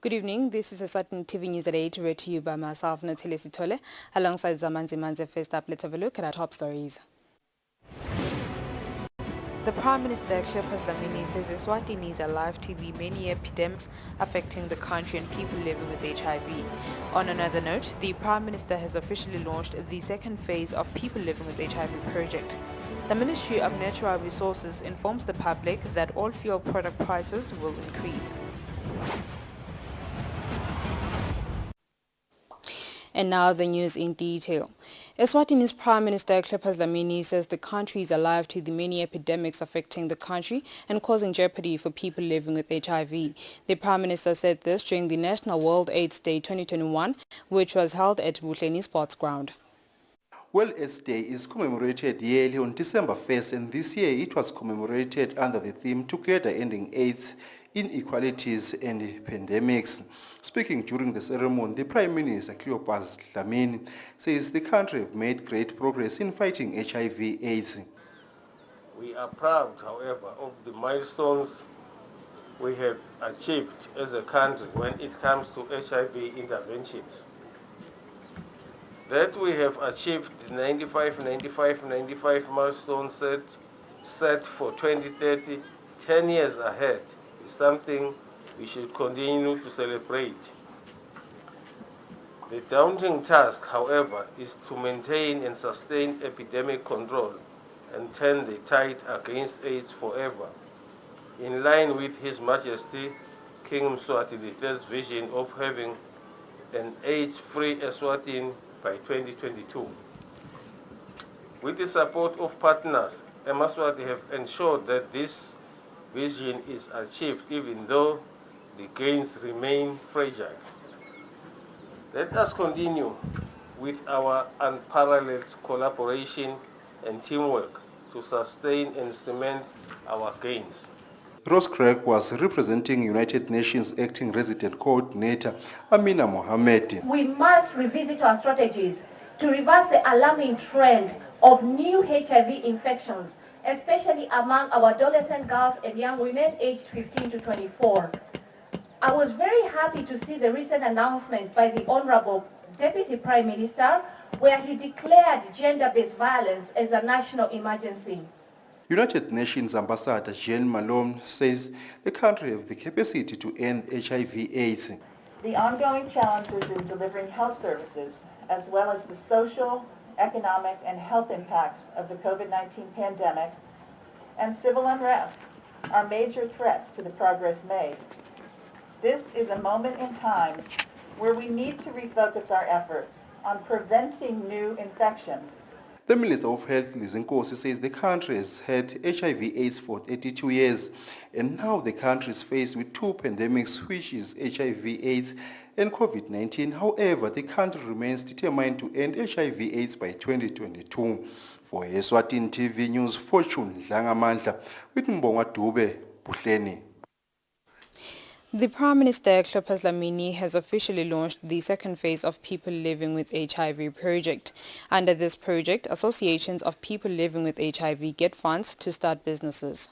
Good evening. This is Eswatini TV News at 8, read to you by myself, Natile Sitole. Alongside Zamanzi Manze, first up, let's have a look at our top stories. The Prime Minister, Eswatini, says Eswatini is alive to the many epidemics affecting the country and people living with HIV. On another note, the Prime Minister has officially launched the second phase of People Living with HIV project. The Ministry of Natural Resources informs the public that all fuel product prices will increase. And now the news in detail. Eswatini's Prime Minister Eswatini says the country is alive to the many epidemics affecting the country and causing jeopardy for people living with HIV. The Prime Minister said this during the National World AIDS Day 2021, which was held at Butleni Sports Ground. World AIDS Day is commemorated yearly on December 1st, and this year it was commemorated under the theme Together Ending AIDS, Inequalities and Pandemics. Speaking during the ceremony, the Prime Minister Cleopas Dlamini says the country have made great progress in fighting HIV/AIDS. We are proud, however, of the milestones we have achieved as a country when it comes to HIV interventions. That we have achieved the 95 milestone set for 2030, 10 years ahead, is something we should continue to celebrate. The daunting task, however, is to maintain and sustain epidemic control and turn the tide against AIDS forever, in line with His Majesty King Mswati III's vision of having an AIDS-free Eswatini by 2022. With the support of partners, Eswatini have ensured that this vision is achieved even though the gains remain fragile. Let us continue with our unparalleled collaboration and teamwork to sustain and cement our gains. Ross Craig was representing United Nations Acting Resident Coordinator Amina Mohammed. We must revisit our strategies to reverse the alarming trend of new HIV infections, especially among our adolescent girls and young women aged 15 to 24. I was very happy to see the recent announcement by the Honorable Deputy Prime Minister where he declared gender-based violence as a national emergency. United Nations Ambassador Jean Malone says the country has the capacity to end HIV/AIDS. The ongoing challenges in delivering health services, as well as the social, economic, and health impacts of the COVID-19 pandemic and civil unrest, are major threats to the progress made. This is a moment in time where we need to refocus our efforts on preventing new infections. The Minister of Health, Lizinkosi, says the country has had HIV/AIDS for 82 years, and now the country is faced with two pandemics, which is HIV/AIDS and COVID-19. However, the country remains determined to end HIV/AIDS by 2022. For Eswatini TV News, Fortune Dlangamandla, with Mbonga Dube, Butleni. The Prime Minister Cleopas Dlamini has officially launched the second phase of People Living with HIV project. Under this project, associations of people living with HIV get funds to start businesses.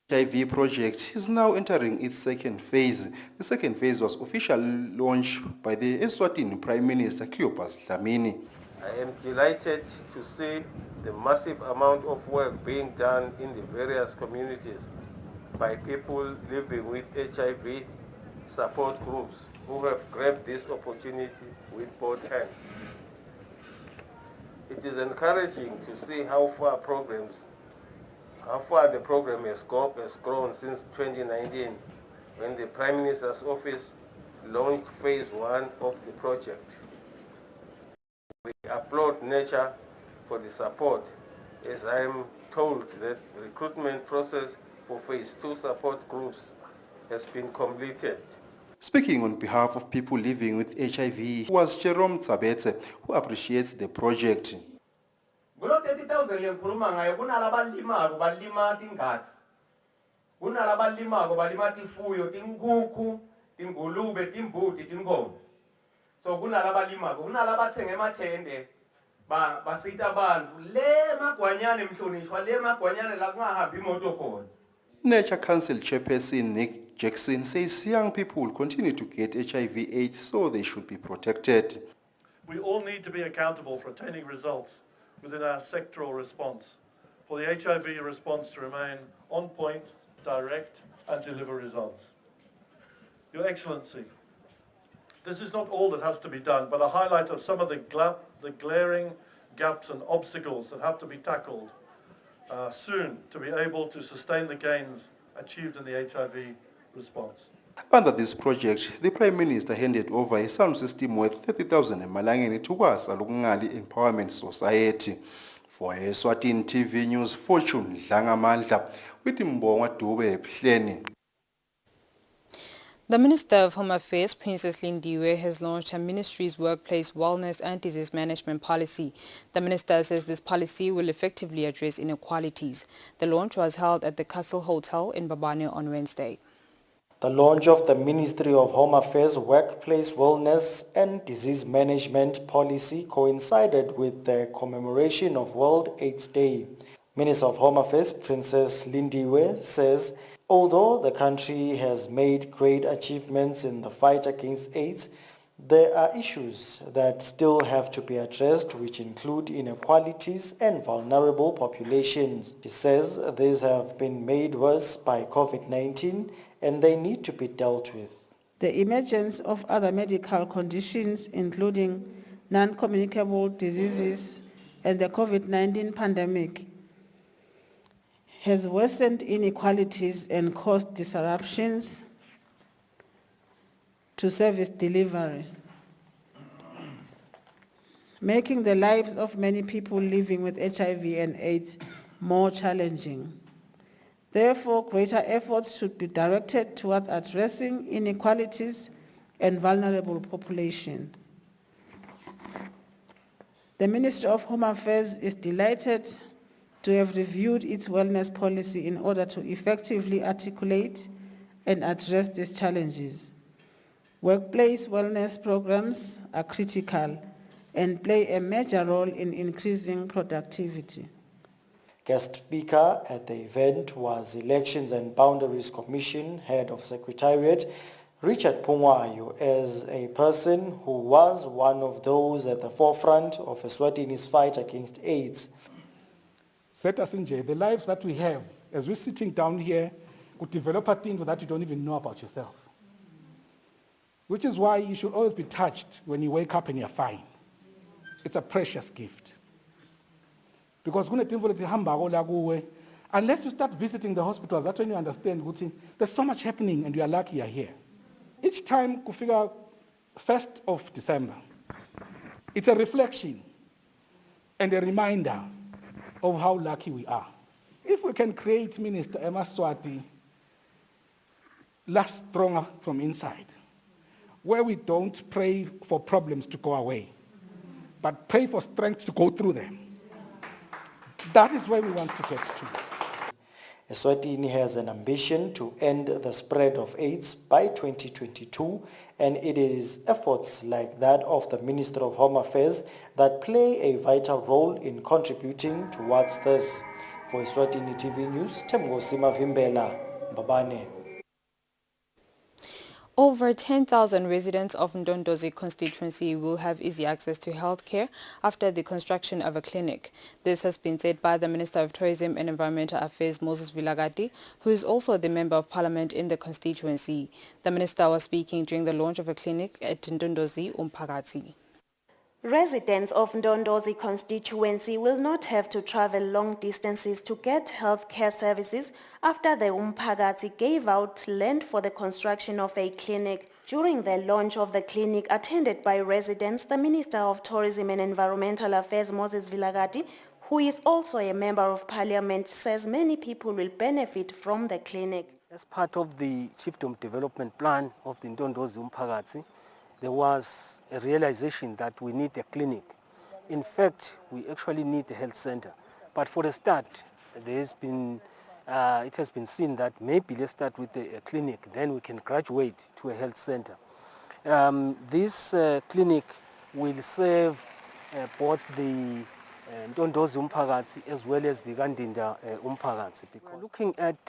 HIV project is now entering its second phase. The second phase was officially launched by the Eswatini Prime Minister Cleopas Dlamini. I am delighted to see the massive amount of work being done in the various communities by people living with HIV support groups who have grabbed this opportunity with both hands. It is encouraging to see how far the program has grown since 2019, when the Prime Minister's office launched phase 1 of the project. We applaud nature for the support, as I am told that the recruitment process for phase 2 support groups has been completed. Speaking on behalf of people living with HIV was Jerome Tsabetse, who appreciates the project. Kulo 30,000 lengikhuluma ngayo kunalabalimako balima tingatsi. Kunalabalimako balima tifuyo, tinkukhu, tingulube, timbuti, tinkomo. So kunalabalimako, kunalabathenga emathende basita abantu le magwanyane mhlonishwa le magwanyane la kungahambi imoto khona. Nature Council Chairperson Nick Jackson says young people will continue to get HIV/AIDS, so they should be protected. We all need to be accountable for attaining results within our sectoral response, for the HIV response to remain on point, direct, and deliver results. Your Excellency, this is not all that has to be done, but a highlight of some of the glaring gaps and obstacles that have to be tackled soon to be able to sustain the gains achieved in the HIV response. Under this project, the Prime Minister handed over a sound system worth 30,000 emalangeni to Kwasa Lokungali Empowerment Society. For Eswatini TV News, Fortune Dlangamandla, with Mbonga Dube Phleni. The Minister of Home Affairs, Princess Lindiwe, has launched her ministry's workplace wellness and disease management policy. The minister says this policy will effectively address inequalities. The launch was held at the Castle Hotel in Babane on Wednesday. The launch of the Ministry of Home Affairs Workplace Wellness and Disease Management Policy coincided with the commemoration of World AIDS Day. Minister of Home Affairs Princess Lindiwe says, although the country has made great achievements in the fight against AIDS, there are issues that still have to be addressed, which include inequalities and vulnerable populations. She says these have been made worse by COVID-19 and they need to be dealt with. The emergence of other medical conditions, including non-communicable diseases and the COVID-19 pandemic, has worsened inequalities and caused disruptions to service delivery, making the lives of many people living with HIV and AIDS more challenging. Therefore, greater efforts should be directed towards addressing inequalities and vulnerable population. The Ministry of Home Affairs is delighted to have reviewed its wellness policy in order to effectively articulate and address these challenges. Workplace wellness programs are critical and play a major role in increasing productivity. Guest speaker at the event was Elections and Boundaries Commission Head of Secretariat, Richard Pungwayo, as a person who was one of those at the forefront of Eswatini's fight against AIDS. Set us in jail. The lives that we have, as we're sitting down here, could develop a thing that you don't even know about yourself. Which is why you should always be touched when you wake up and you're fine. It's a precious gift. Because unless you start visiting the hospitals, that's when you understand there's so much happening and you are lucky you're here. Each time we figure 1st of December, it's a reflection and a reminder of how lucky we are. If we can create Minister Emma Swati last stronger from inside, where we don't pray for problems to go away, but pray for strength to go through them. That is where we want to get to. Eswatini has an ambition to end the spread of AIDS by 2022, and it is efforts like that of the Minister of Home Affairs that play a vital role in contributing towards this. For Eswatini TV News, Temgosima Vimbela, Babane. Over 10,000 residents of Ndondozi constituency will have easy access to healthcare after the construction of a clinic. This has been said by the Minister of Tourism and Environmental Affairs, Moses Vilagati, who is also the Member of Parliament in the constituency. The Minister was speaking during the launch of a clinic at Ndondozi Umphakathi. Residents of Ndondozi constituency will not have to travel long distances to get healthcare services after the Umphakathi gave out land for the construction of a clinic. During the launch of the clinic attended by residents, the Minister of Tourism and Environmental Affairs, Moses Vilagati, who is also a Member of Parliament, says many people will benefit from the clinic. As part of the Chiefdom Development Plan of the Ndondozi Umphakathi, there was a realization that we need a clinic. In fact, we actually need a health center. But for a start, it has been seen that maybe let's start with a clinic, then we can graduate to a health center. This clinic will serve both the Ndondozi Umphakathi as well as the Gandinda Umphakathi. Because looking at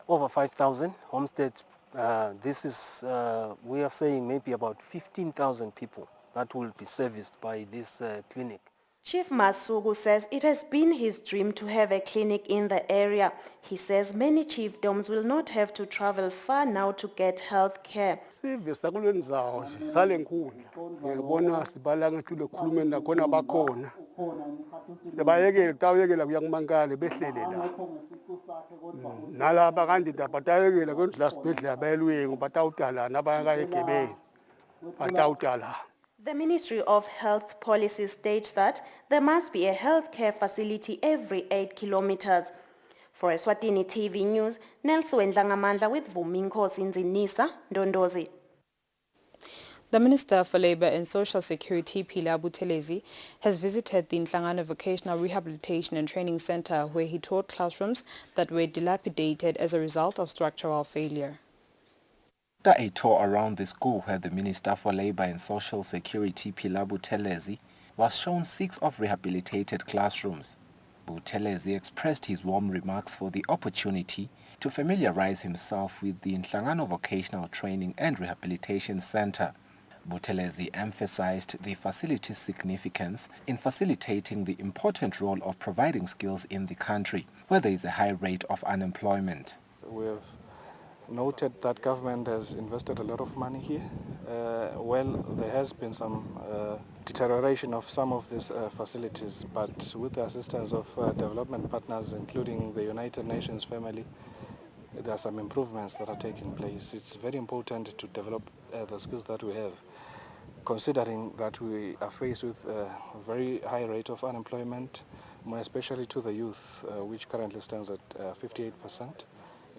Over 5,000 homesteads. We are saying maybe about 15,000 people that will be serviced by this clinic. Chief Masugu says it has been his dream to have a clinic in the area. He says many chiefdoms will not have to travel far now to get health care. Sive sakulweni zawo sale nkundla ngiyabona sibala ngathi lekhulumeni nakhona bakhona sibayekela tawuyekela kuyangimankale behlele la nalaba kandida batayekela kwendla sibedlela bayelwengu batawutalana abayakayegebeni batawutala. The Ministry of Health Policy states that there must be a healthcare facility every 8 kilometers. For Eswatini TV News, Nelson Ndangamandla with Vuminkosi Nzinisa, Ndondozi. The Minister for Labour and Social Security, Pilar Buthelezi, has visited the Nhlangano Vocational Rehabilitation and Training Centre where he toured classrooms that were dilapidated as a result of structural failure. After a tour around the school where the Minister for Labour and Social Security, Pilar Buthelezi, was shown 6 of rehabilitated classrooms, Buthelezi expressed his warm remarks for the opportunity to familiarize himself with the Nhlangano Vocational Training and Rehabilitation Centre. Buthelezi emphasized the facility's significance in facilitating the important role of providing skills in the country, where there is a high rate of unemployment. We have noted that government has invested a lot of money here. There has been some deterioration of some of these facilities, but with the assistance of development partners, including the United Nations family, there are some improvements that are taking place. It's very important to develop the skills that we have, considering that we are faced with a very high rate of unemployment, more especially to the youth, which currently stands at 58%.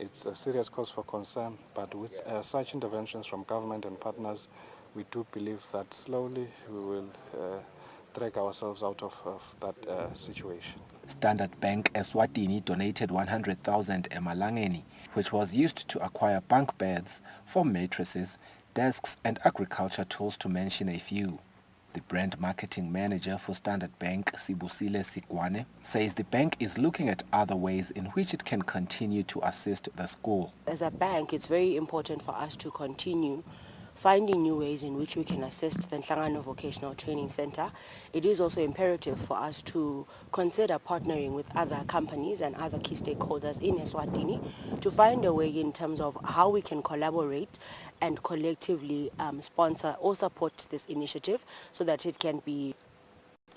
It's a serious cause for concern, but with such interventions from government and partners, we do believe that slowly we will drag ourselves out of that situation. Standard Bank Eswatini donated 100,000 emalangeni, which was used to acquire bunk beds, 4 mattresses, desks and agriculture tools, to mention a few. The brand marketing manager for Standard Bank, Sibusile Sikwane, says the bank is looking at other ways in which it can continue to assist the school. As a bank, it's very important for us to continue finding new ways in which we can assist the Nhlangano Vocational Training Center. It is also imperative for us to consider partnering with other companies and other key stakeholders in Eswatini to find a way in terms of how we can collaborate and collectively sponsor or support this initiative so that it can be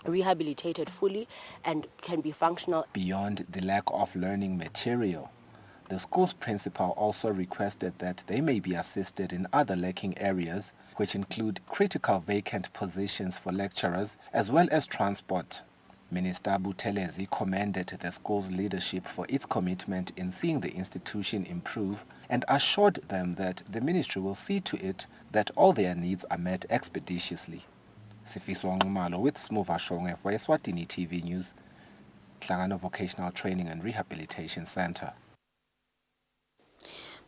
rehabilitated fully and can be functional. Beyond the lack of learning material, the school's principal also requested that they may be assisted in other lacking areas, which include critical vacant positions for lecturers as well as transport. Minister Buthelezi commended the school's leadership for its commitment in seeing the institution improve and assured them that the ministry will see to it that all their needs are met expeditiously. Sifiso Ngumalo with Smuva Shonge for Eswatini TV News, Nhlangano Vocational Training and Rehabilitation Centre.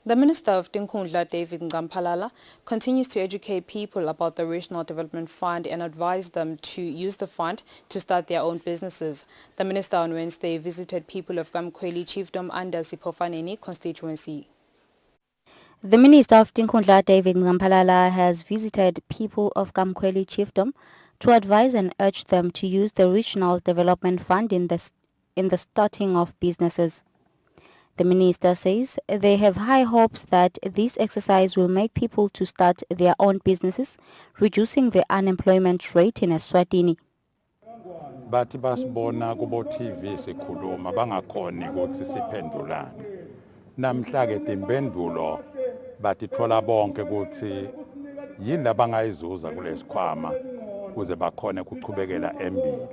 The Minister of Tinkhundla, David Ngampalala, continues to educate people about the Regional Development Fund and advise them to use the fund to start their own businesses. The Minister on Wednesday visited people of Kamkweli Chiefdom under Sipofaneni constituency. The Minister of Tinkhundla, David Ngampalala, has visited people of Kamkweli Chiefdom to advise and urge them to use the Regional Development Fund in the starting of businesses. The minister says they have high hopes that this exercise will make people to start their own businesses, reducing the unemployment rate in Eswatini. Bathi basibona kubo TV sikhuluma bangakhoni ukuthi siphendulane. Namhla ke impendulo batithola bonke ukuthi yini labangayizuza kulesikhwama kuze bakhone ukuchubekela embili.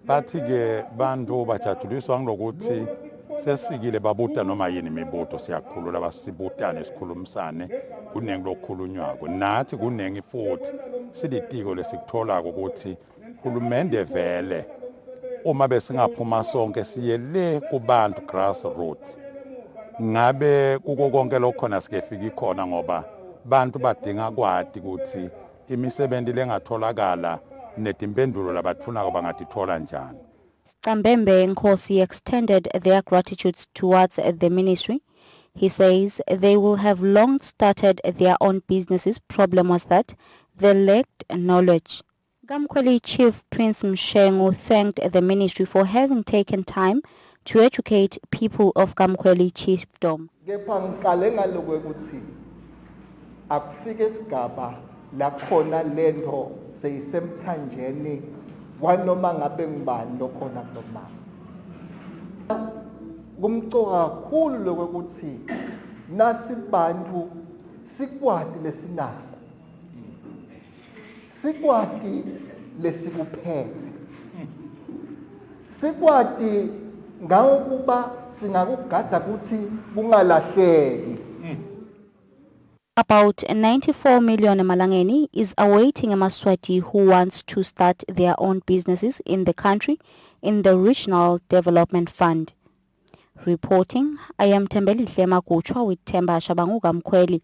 Bathi ke bantu bajathuliswa ngokuthi sesifikile babuta noma yini imibuto siyakhulula basibutane isikhulumisane kunengi lokukhulunywako nathi kunengi futhi silitiko lesikuthola ukuthi hulumende vele uma besingaphuma sonke siye le kubantu grassroots ngabe kuko konke lokhona sikefika ikhona ngoba bantu badinga kwadi ukuthi imisebenzi lengatholakala netimpendulo labathuna bangatithola njani. Tsambembe Nkosi extended their gratitudes towards the ministry. He says they will have long started their own businesses. Problem was that they lacked knowledge. Gamkweli Chief Prince Mshengu thanked the ministry for having taken time to educate people of Gamkweli Chiefdom. Kepha ngiqale ngalokho ukuthi akufike isigaba la khona lento seyisemthanjeni kwanoma ngabe ngibani lokhona kulomama. Kumcoka kakhulu lokho ukuthi nasi bantu sikwati lesinako. Sikwati lesikuphethe. Sikwati ngakuba singakugadza ukuthi kungalahleki. About 94 million Malangeni is awaiting a Maswati who wants to start their own businesses in the country in the Regional Development Fund. Reporting, I am Tembelihle Makuchwa with Temba Shabangu Gamkweli.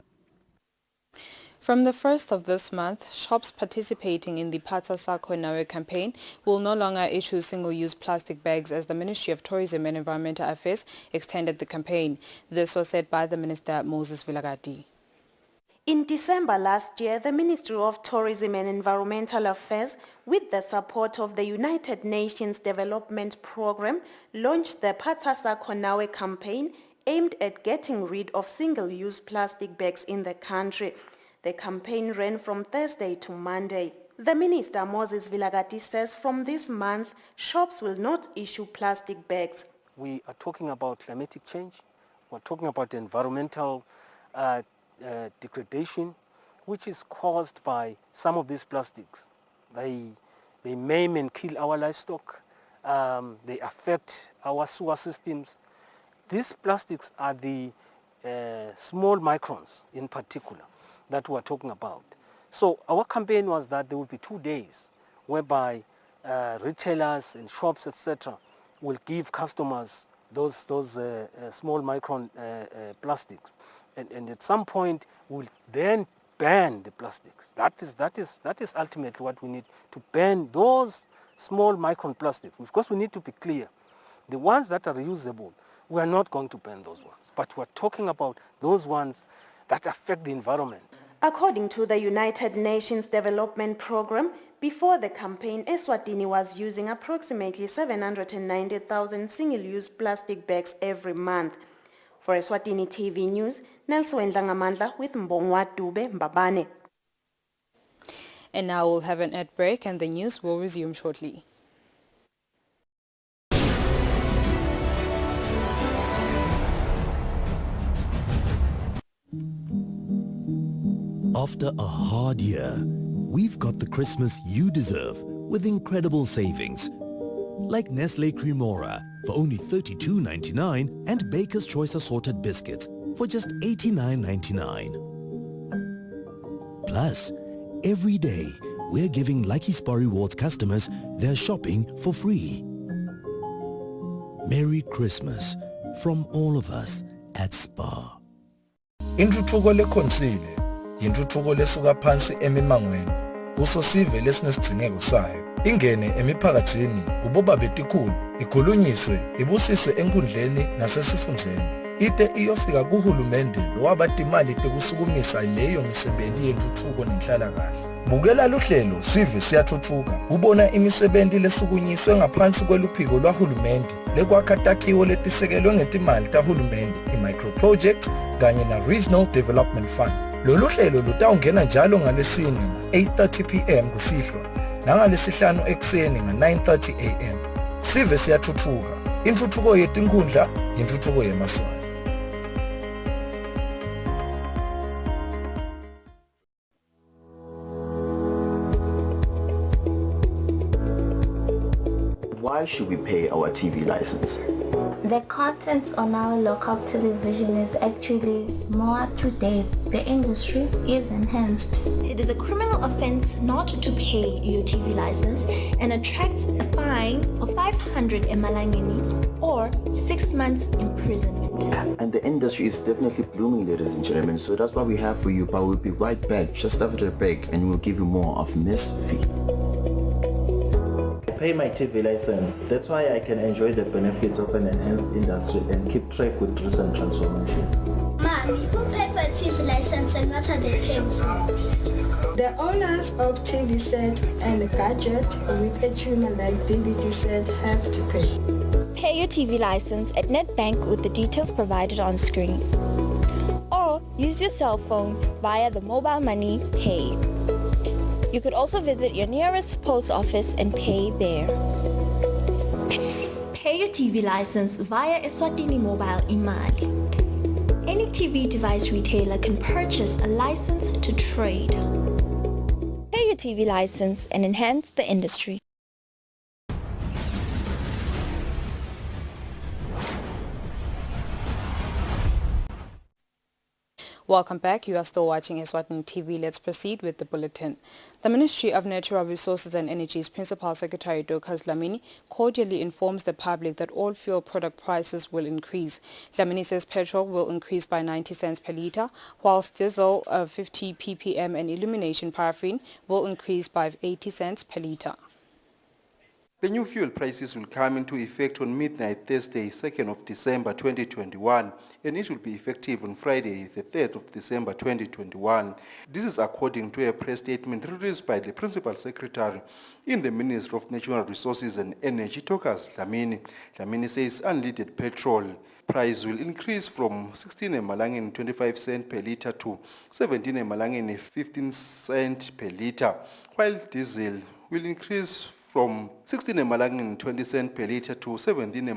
From the 1st of this month, shops participating in the Phatsa Sakho Nawe campaign will no longer issue single-use plastic bags as the Ministry of Tourism and Environmental Affairs extended the campaign. This was said by the Minister Moses Vilagati. In December last year, the Ministry of Tourism and Environmental Affairs, with the support of the United Nations Development Programme, launched the Phatsa Sakho Nawe campaign aimed at getting rid of single-use plastic bags in the country. The campaign ran from Thursday to Monday. The Minister Moses Vilagati says from this month, shops will not issue plastic bags. We are talking about climatic change. We're talking about environmental degradation, which is caused by some of these plastics. They maim and kill our livestock. They affect our sewer systems. These plastics are the small microns in particular that we are talking about. So our campaign was that there will be 2 days whereby retailers and shops, etc., will give customers those small micron plastics. And at some point, we'll then ban the plastics. That is ultimately what we need, to ban those small micron plastics. Of course, we need to be clear. The ones that are reusable, we are not going to ban those ones. But we're talking about those ones that affect the environment. According to the United Nations Development Programme, before the campaign, Eswatini was using approximately 790,000 single-use plastic bags every month. For Eswatini TV News, Nelson Ngamandla with Mbongwa Dube Mbabane. And now we'll have an ad break and the news will resume shortly. After a hard year, we've got the Christmas you deserve with incredible savings. Like Nestle Cremora for only $32.99 and Baker's Choice Assorted Biscuits for just $89.99. Plus, every day, we're giving Lucky Spar Rewards customers their shopping for free. Merry Christmas from all of us at Spar. Intuthuko lekhonsile yintuthuko lesuka phansi emimangweni kuso sive lesinesidingeko sayo ingene emiphakathini uboba betikhulu ikhulunyiswe ibusiswe enkundleni nasesifundeni ite iyofika kuhulumende lowabatimali tekusukumisa leyo misebenzi yentuthuko nenhlalakahle bukela luhlelo sive siyathuthuka kubona imisebenzi lesukunyiswe ngaphansi kweluphiko lwahulumende lekwakha takhiwo letisekelwe ngetimali tahulumende i-micro projects kanye na-Regional Development Fund. Lolu hlelo lutawungena njalo ngalesine nga-8:30 p.m. kusihlwa nangalesihlanu ekuseni nga-9:30 a.m. Sive siyathuthuka. Intuthuko yetinkundla, intuthuko yemaswati. Why should we pay our TV license? The content on our local television is actually more up to date. The industry is enhanced. It is a criminal offense not to pay your TV license and attracts a fine of 500 emalangeni or 6 months imprisonment. And the industry is definitely blooming, ladies and gentlemen. So that's what we have for you. But we'll be right back just after the break and we'll give you more of Miss V. pay my TV license. That's why I can enjoy the benefits of an enhanced industry and keep track with recent transformation. Mommy, who paid for a TV license and what are they paying for? The owners of TV set and a gadget with a tuner like DVD set have to pay. Pay your TV license at NetBank with the details provided on screen. Or use your cell phone via the mobile money pay. You could also visit your nearest post office and pay there. Pay your TV license via Eswatini Mobile Imali. Any TV device retailer can purchase a license to trade. Pay your TV license and enhance the industry. Welcome back. You are still watching Eswatini TV. Let's proceed with the bulletin. The Ministry of Natural Resources and Energy's Principal Secretary Dorcas Dlamini cordially informs the public that all fuel product prices will increase. Dlamini says petrol will increase by 90 cents per litre, whilst diesel 50 ppm and illumination paraffin will increase by 80 cents per litre. The new fuel prices will come into effect on midnight Thursday, 2nd of December 2021, and it will be effective on Friday, the 3rd of December 2021. This is according to a press statement released by the Principal Secretary in the Ministry of Natural Resources and Energy, Dorcas Dlamini. Dlamini says unleaded petrol price will increase from 16.25 cents per litre to 17.15 cents per litre, while diesel will increase from 16.20 cents per litre to 17 a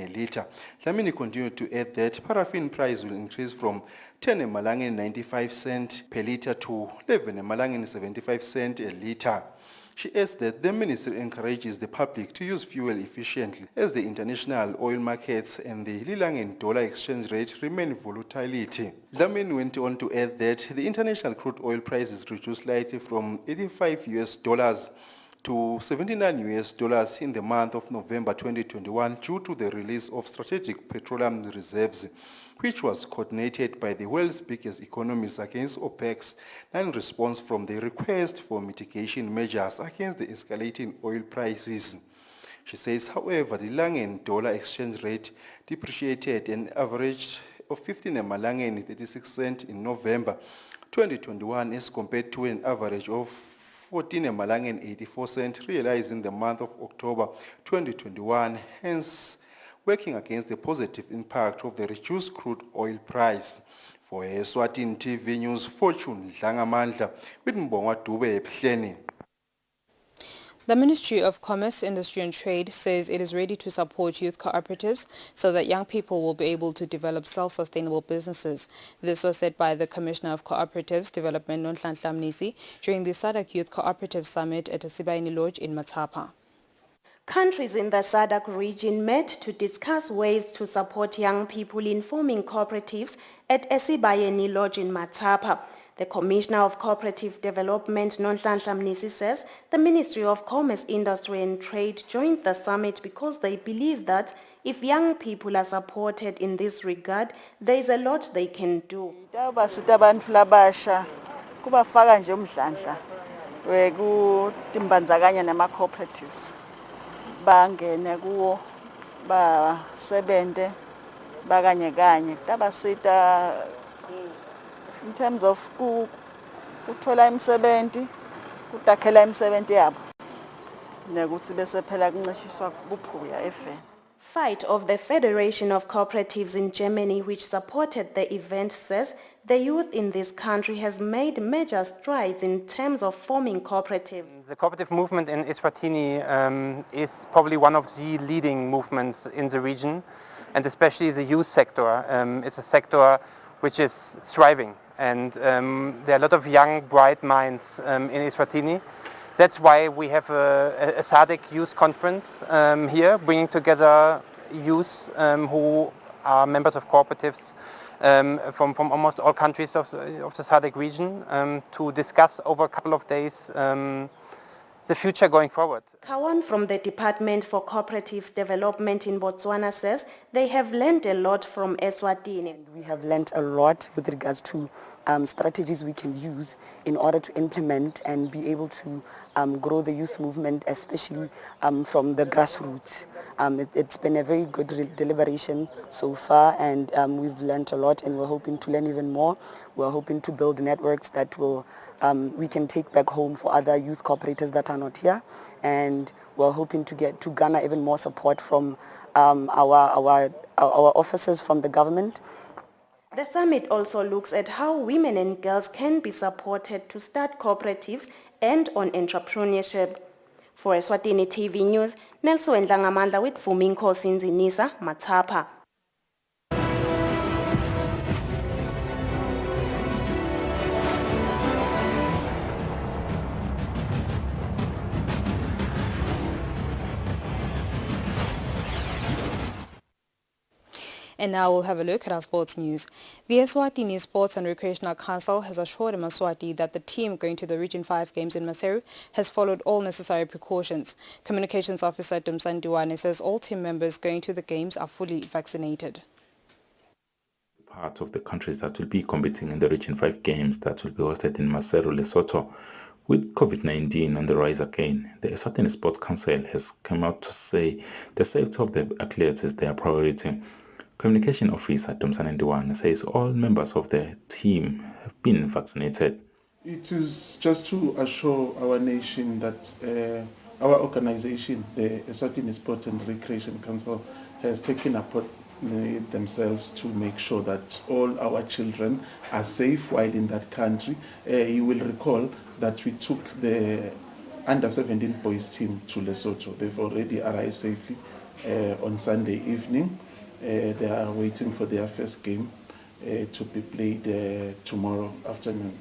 litre. Dlamini continued to add that paraffin price will increase from 10.95 cents per litre to 11.75 cents a litre. She adds that the ministry encourages the public to use fuel efficiently as the international oil markets and the Lilang dollar exchange rate remain volatility. Dlamini went on to add that the international crude oil prices reduced slightly from $85 to $79 in the month of November 2021 due to the release of strategic petroleum reserves, which was coordinated by the world's biggest economies against OPEC's non-response from the request for mitigation measures against the escalating oil prices. She says, however, the Lilang dollar exchange rate depreciated an average of 15.36 cents in November 2021 as compared to an average of 14.84 cents realized in the month of October 2021, hence working against the positive impact of the reduced crude oil price. For Eswatini TV News, Fortune Dlangamandla with Mbongwa Dube Epleni. The Ministry of Commerce, Industry and Trade says it is ready to support youth cooperatives so that young people will be able to develop self-sustainable businesses. This was said by the Commissioner of Cooperatives Development, Nonhlanhla Mnisi, during the SADC Youth Cooperative Summit at Esibayeni Lodge in Matapa. Countries in the SADC region met to discuss ways to support young people in forming cooperatives at Esibayeni Lodge in Matapa. The Commissioner of Cooperative Development, Nonhlanhla Mnisi, says the Ministry of Commerce, Industry and Trade joined the summit because they believe that if young people are supported in this regard, there is a lot they can do. Kubafaka nje umdlandla wekutimbandzakanya nama-cooperatives bangene kuwo basebente bakanye kanye kutabasita in terms of kuthola imsebenti kutakhela imsebenti yabo nekuthi bese phela kuncishiswa buphuya efeni. Fight of the Federation of Cooperatives in Germany, which supported the event, says the youth in this country has made major strides in terms of forming cooperatives. The cooperative movement in Eswatini is probably one of the leading movements in the region, and especially the youth sector. It's a sector which is thriving, and there are a lot of young, bright minds in Eswatini. That's why we have a SADC youth conference here, bringing together youth who are members of cooperatives from almost all countries of the SADC region to discuss over a couple of days the future going forward. Kawan from the Department for Cooperatives Development in Botswana says they have learned a lot from Eswatini. We have learned a lot with regards to strategies we can use in order to implement and be able to grow the youth movement, especially from the grassroots. It's been a very good deliberation so far, and we've learned a lot, and we're hoping to learn even more. We're hoping to build networks that will we can take back home for other youth cooperators that are not here, and we're hoping to garner even more support from our officers from the government. The summit also looks at how women and girls can be supported to start cooperatives and on entrepreneurship. For Eswatini TV News, Nelson Ndlangamandla with Fuminko Sinzinisa, Matapa. And now we'll have a look at our sports news. The Eswatini Sports and Recreational Council has assured Eswatini that the team going to the Region 5 Games in Maseru has followed all necessary precautions. Communications Officer Dumsandiwane says all team members going to the Games are fully vaccinated. Part of the countries that will be competing in the Region 5 Games that will be hosted in Maseru, Lesotho. With COVID-19 on the rise again, the Eswatini Sports Council has come out to say the safety of the athletes is their priority. Communication Officer Dumsandiwane says all members of the team have been vaccinated. It is just to assure our nation that our organization, the Eswatini Sports and Recreation Council, has taken upon themselves to make sure that all our children are safe while in that country. You will recall that we took the under-17 boys team to Lesotho. They've already arrived safely on Sunday evening. They are waiting for their first game to be played tomorrow afternoon.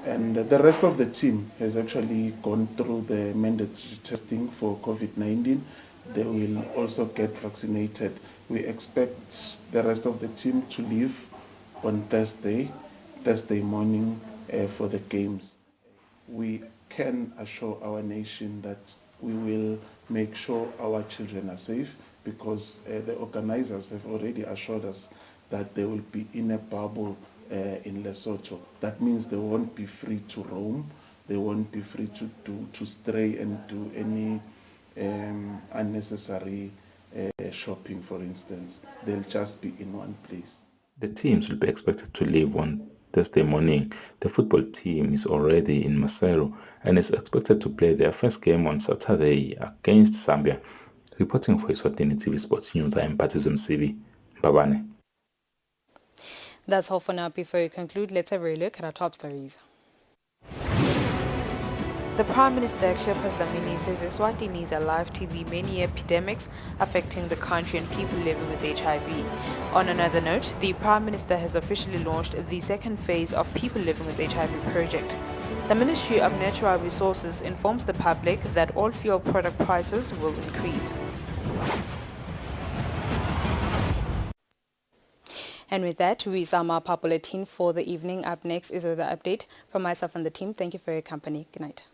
And the rest of the team has actually gone through the mandatory testing for COVID-19. They will also get vaccinated. We expect the rest of the team to leave on Thursday morning for the games. We can assure our nation that we will make sure our children are safe, because the organizers have already assured us that they will be in a bubble in Lesotho. That means they won't be free to roam, they won't be free to stray and do any unnecessary shopping, for instance. They'll just be in one place. The teams will be expected to leave on Thursday morning. The football team is already in Maseru and is expected to play their first game on Saturday against Zambia. Reporting for Eswatini TV Sports News, I am Patizum Sibi. Babane. That's all for now. Before we conclude, let's have a look at our top stories. The Prime Minister, Cleopas Dlamini, says Eswatini is alive to the many epidemics affecting the country and people living with HIV. On another note, the Prime Minister has officially launched the second phase of People Living with HIV project. The Ministry of Natural Resources informs the public that all fuel product prices will increase. And with that, we sum up our bulletin for the evening. Up next is the update from myself and the team. Thank you for your company. Good night.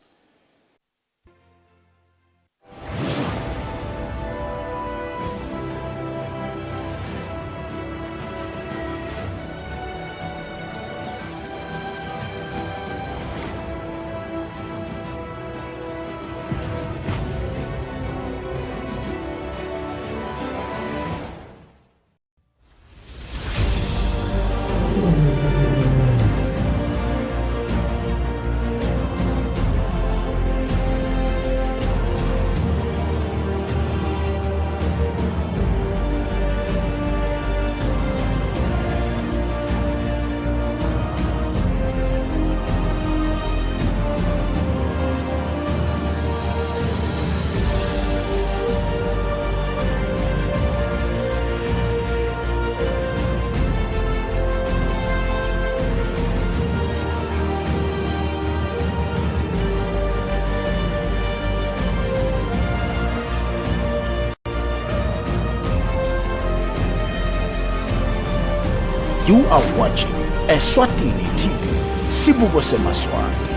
You are watching Eswatini TV, Sibuko Semaswati.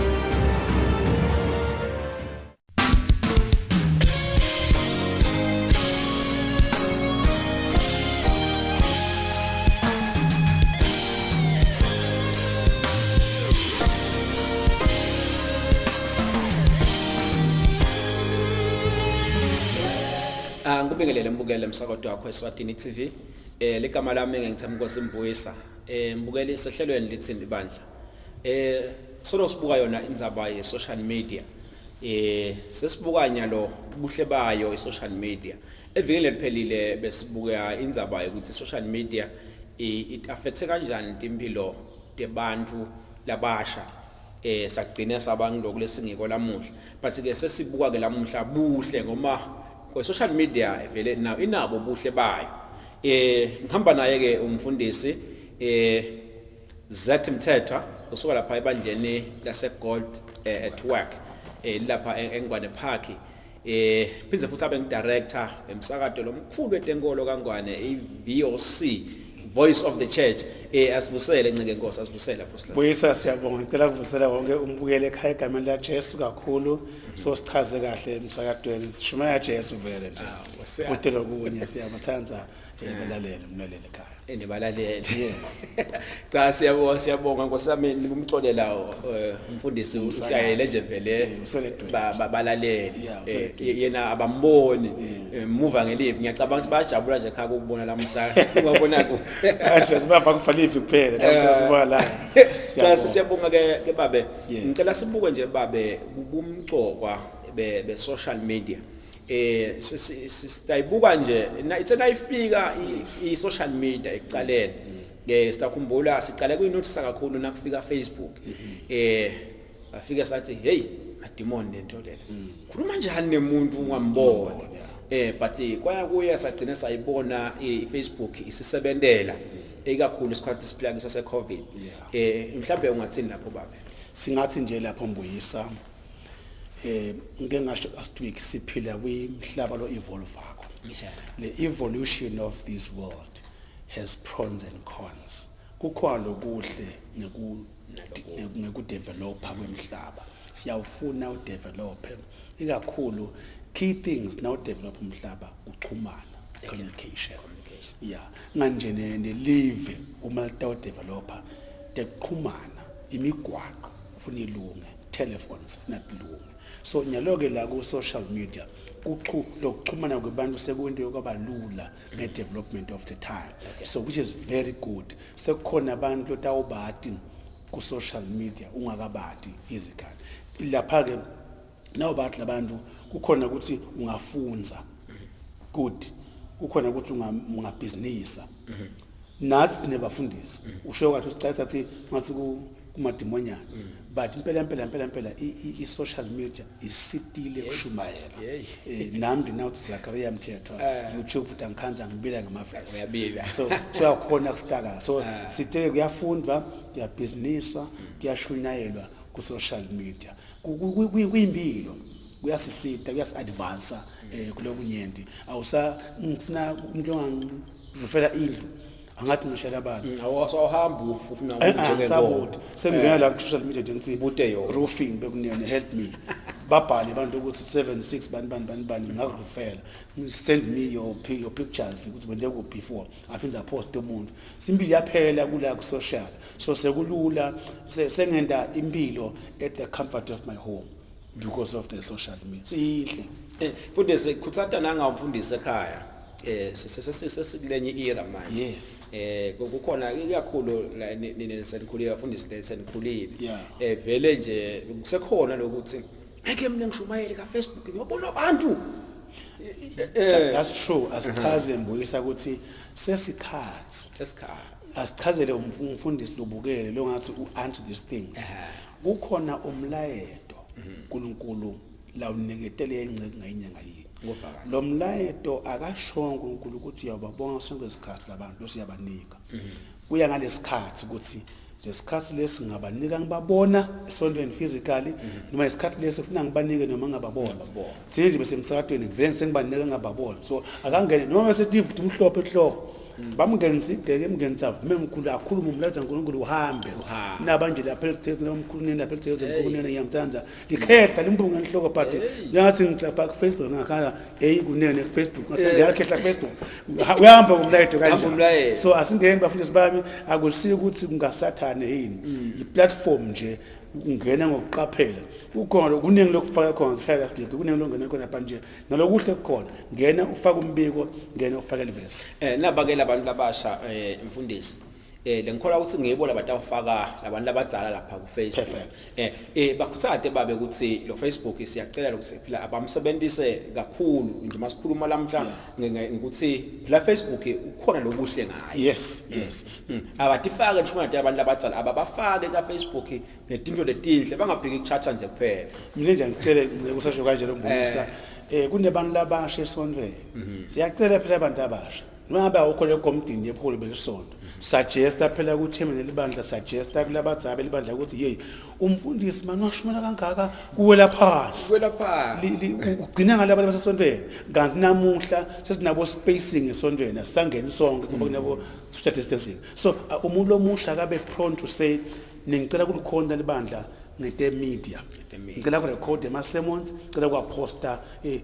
Ngubingelele mbukele umsakazo wakho Eswatini TV. Ligama lami ngithemba Nkosi Mbuyisa. Mbukele isehlelweni lithindi bandla. Solo sibuka yona indzaba ye social media. Sesibuka nyalo buhle bayo social media. Evikele liphelile besibuka indzaba ukuthi social media it affects kanjani impilo tebantu labasha. Sagcina sabantu kulesingiko lamuhla. But ke sesibuka ke lamuhla buhle ngoma kwa social media vele now inabo buhle bayo. Ngihamba naye ke umfundisi Zathi Mthethwa usuka lapha ebandleni lase Gold at Work lapha eNgwane Park. Phindze futhi abe ngidirector emsakazo lomkhulu wetenkolo kaNgwane iVOC Voice of the Church. Asivusele ncike Nkosi, asivusele Apostle. Buyisa siyabonga, ngicela ukuvusela wonke umbukele ekhaya egameni la Jesu kakhulu. So sichaze kahle emsakadweni sishuma Jesu vele nje. Kude lokunye siyabathanza balalele umlaleli ekhaya. Nibalalele. Yes. Cha siyabonga Nkosi sami nikumxolela umfundisi uhlayele nje vele balaleli. Yena abamboni muva ngelive ngiyacabanga ukuthi bayajabula nje ekhaya ukubona lamhla. Ungabona ukuthi aje sibapha kufanele kuphela lapho sibuka la. Siyabonga ke babe. Ngicela sibuke nje babe kubumxokwa be social media. Sistayibuka nje ithe nayifika I social media ekucaleni sitakhumbula siqale kuyinothisa kakhulu nakufika Facebook afika sathi hey ademon lento lela khuluma njani nemuntu ungambona but kwaya kuya sagcina sayibona iFacebook isisebentela ekakhulu isikhathi siphila kuso seCovid. Mhlawumbe ungathini lapho babe? Singathi nje lapho Mbuyisa ngeke ngasho last week siphila kwimhlaba lo evolve akho. The evolution of this world has pros and cons. Kukhona lokuhle ngekudevelopa kwemhlaba. Siyawufuna udevelop ikakhulu key things now develop umhlaba ukuxhumana, communication. Yeah, manje ne live uma taw developer tekuxhumana imigwaqo ufuna ilunge, telephones ufuna ilunge. So nyaloke la ku social media lokuxhumana kwabantu sekwento yokuba lula ngedevelopment of the time. So which is very good. Sekukhona abantu lotawubati ku social media ungakabati physical. Lapha ke nawo bathi labantu kukhona ukuthi ungafunza good, kukhona ukuthi ungabusinessa nathi nebafundisi usho kathi usicela ukuthi ngathi kumadimonyana but impela I social media isitile kushumayela nami now Zakaria Mthethwa YouTube utankanza ngibila ngamavesi so uyakhona kusitaka so sithe kuyafundwa kuyabusinessa kuyashunyayelwa ku social media kuyimpilo kuyasisita kuyasi-advance kulokunyenti awusa ngifuna umuntu ongangifela indlu angathi ngishela abantu awuhamba ufuna njengengqondo sengingena la ku social media ngithi roofing bekunene help me babhale abantu ukuthi 76 bani ngakufela send me your pictures ukuthi wende ku before aphinza post umuntu simpili yaphela kula ku social so sekulula sengenda impilo at the comfort of my home because of the social media sihle futhi sekhuthata nangawufundisa ekhaya sesikulenye era manje. Yes. Kukhona ikakhulu la nisenikhulile bafundisi senikhulile. Vele nje kusekhona lokuthi ngeke mina ngishumayele ka Facebook ngiyobona abantu. That's true. Asichaze Mbuyisa ukuthi sesikhathi. Asichazele umfundisi lobukele lo ngathi u-anti these things. Kukhona umlayeto uNkulunkulu la uniketele ingceke ngayinyanga yini. Lo mlayeto akashongo uNkulunkulu ukuthi uyababonga sonke isikhathi labantu losiyabanika. Kuya ngalesikhathi ukuthi lesikhathi lesi ngabanika ngibabona esontweni physically noma isikhathi lesi ufuna ngibanike noma ngababona. Sinde bese emsakadweni ngivele sengibanika ngababona. So akangene noma bese divu umhlophe ehloko. Bamngenzi ideke emngenza vume mkhulu akhuluma umlayeto kaNkulunkulu uhambe. Nabanje lapha ekuthetheni nomkhulu lapha ekuthetheni uNkulunkulu ngiyamthanza. Likhehla limbunga enhloko but ngathi ngilapha ku Facebook ngakhala kunene ku Facebook ngakhehla Facebook. Uyahamba umlayeto kanje. So asingeni bafundisi bami akushiya ukuthi kungasathane yini. I platform nje ungena ngokuqaphela ukhona kuningi lokufaka khona sifaka silethe kuningi lokungena khona manje nalokuhle kukhona ngena ufaka umbiko ngena ufaka ilivesi nabakela abantu labasha imfundisi lengikhola ukuthi ngiyebo labantu abafaka labantu abadala lapha ku Facebook bakhuthade babe ukuthi lo Facebook siyacela ukuthi phela abamsebenzise kakhulu nje masikhuluma lamhla ngikuthi phela Facebook ukhona lokuhle ngayo yes abatifake ngisho ngathi abantu abadala ababafake ka Facebook nezinto letinhle bangabheki kuchacha nje kuphela mina nje ngicela kusasho kanje lombonisa kunebantu labasha esontweni siyacela phela abantu abasha ngabe awukho komdini yepholo belisonto suggesta phela kuchairman elibandla suggesta kulabadzabe libandla ukuthi hey umfundisi manje washumela kangaka kuwela phansi ugcina ngalabantu basesontweni kanti namuhla sesinabo spacing esontweni asangeni sonke ngoba kunabo social distancing so umuntu omusha akabe prone to say ngicela ukukhonda libandla ngete media ngicela ku record ama sermons ngicela ku posta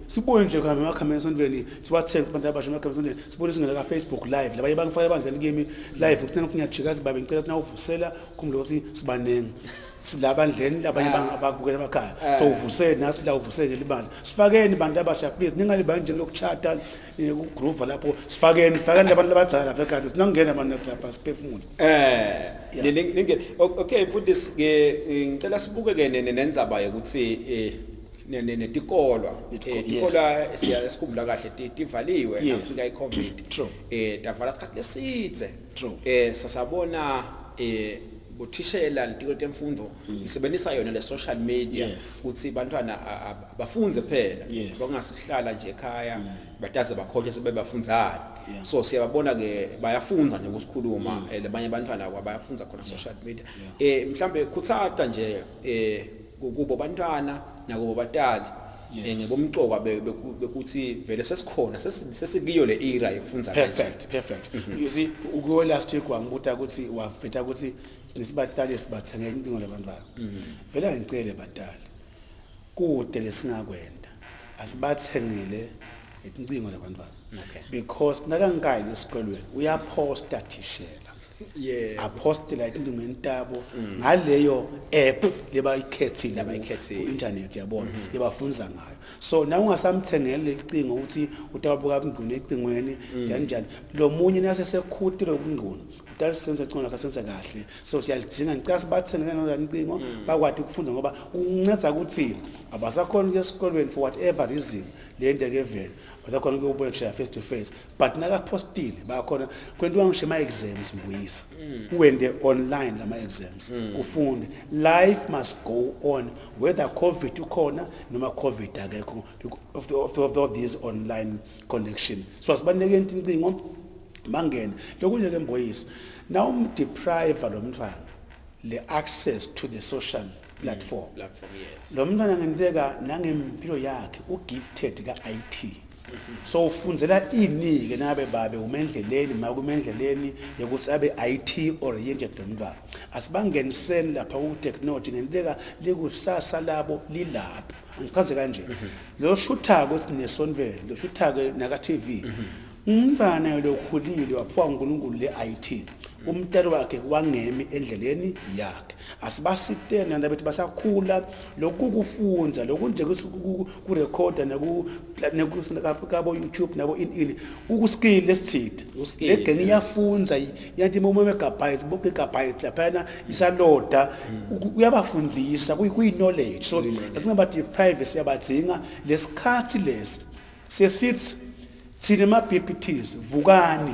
sibone nje kama emakhaya esontweni siwathenga abantu abasha emakhaya esontweni sibone singena ka Facebook live labaye bangifaka ebandleni kimi live ukuthi ngifuna jikazi babe ngicela ukuthi nawuvusela kumlo ukuthi sibanengi silabandleni labanye abakubukela emakhaya so uvusele nasi la uvusele libandla sifakeni bantu abasha please ningalibani nje lokuchata ku-groove lapho sifakeni abantu labadzala lapha ekhaya sinangena abantu lapha siphefumule okay mfundisi ngicela sibuke ke nendzaba yokuthi netikolwa siyasikhumbula kahle tivaliwe nafika iCovid davala isikhathi lesidze sasabona bothishela litiko temfundo isebenzisa yona le social media ukuthi bantwana bafunze phela bangasihlala nje ekhaya bataze bakhoje sebebafundzana so siyababona ke bayafunza nje ukusikhuluma labanye bantwana bayafunza khona social media mhlambe kutsata nje kubo bantwana nakubo batali ngebomcoka bekuthi vele sesikhona sesikiyo le era yokufunza perfect you see uko last week wangibuta ukuthi wafetha ukuthi nisibatali sibathenge intingo labantwana vele ngicela batali kude lesingakwenda asibathengele intingo labantwana because nakangayi esikolweni uyaposta tishela apostela into ngentabo ngaleyo app lebayikhethile ku internet yabona lebafunza ngayo so na ungasamthengele icingo ukuthi utabuka ubungqondo ecingweni njani lo munye nase sekhutile ubungqondo utalisenza icona kasenza kahle so siyalidinga ngicela sibathengele nozani icingo bakwathi ukufunda ngoba uncenza ukuthi abasakhona esikolweni for whatever reason le nto ke vele basakhona ukubona share face to face but nakapostile bakhona kwentiwa ngisho ama exams mbuyisa uwende online lama exams ufunde life must go on whether COVID ukhona noma COVID akekho of these online connection so asibanike incingo bangene lokunye ke mbuyisa now deprive lo mntwana le access to the social platform lo mntwana ngenteka nangempilo yakhe ugifted ka IT so ufundzela inike nabe babe umendleleni makumendleleni yokuthi abe IT oriented lomntwana asibangeniseni lapha ku technology ngenteka lekusasa labo lilapha angichaze kanje lo shutha ukuthi nesonvele lo shutha ke naka TV umntwana lokhulile waphiwa uNkulunkulu le IT umntwana wakhe wangemi endleleni yakhe asibasitena nabethi basakhula lokukufunza lokunje ku recorder naku YouTube nabo in ukuskill lesithitha legeni iyafunza yanti momo megabytes bonke gigabytes lapha isaloda uyabafundzisa kuyi knowledge so asingabati privacy yabadzinga lesikhathi lesi sesithi thina PPTs vukani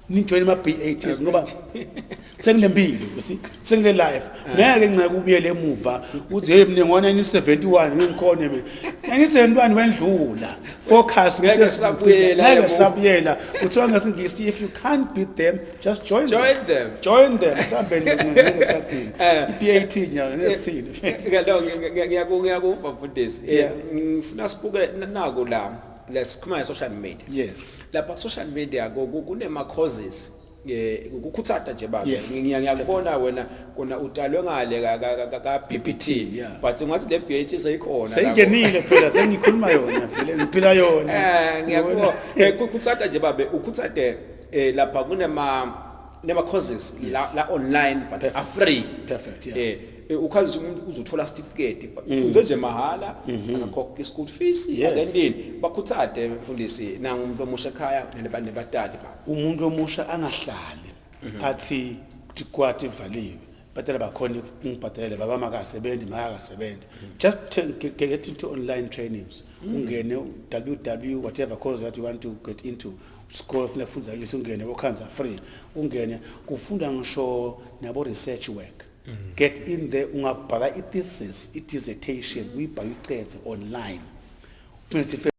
nijoin ama BATs ngoba sengilempilo usi sengile life ngeke ngicela kubuyele emuva uthi hey mina ngona 1971 ngikhona mina 1971 wendlula focus ngeke sabuyela uthiwa ngasingisi if you can't beat them just join them sabeni ngeke sathini iBAT nyalo nesithini ngiyakuva mfundisi ngifuna sibuke nako la lesikhuluma social media lapha social media kunema causes ukukhuthata nje baba ngiyakubona wena kona utalwe ngale ka BPT but ngathi le BAT seyikhona seyingenile phela sengikhuluma yona vele ngiphila yona ngiyakubona ukukhuthata nje baba ukhuthate lapha kunema nema courses la online but are free. Perfect, yeah. Ukhazi umuntu uzothola certificate ufunze nje mahala akakhokha school fees akendini bakhuthade mfundisi nanga umuntu omusha ekhaya nebadala umuntu omusha angahlali athi kwathi valiwe batela bakhona ukubhadela baba makasebenzi makakasebenzi just get into online trainings ungene www whatever course that you want to get into school of nafundza ungene okhanza free ungene kufunda ngisho nabo research work. Get in there, ungabhala i-thesis, i-dissertation, uyibhala uyiqede online.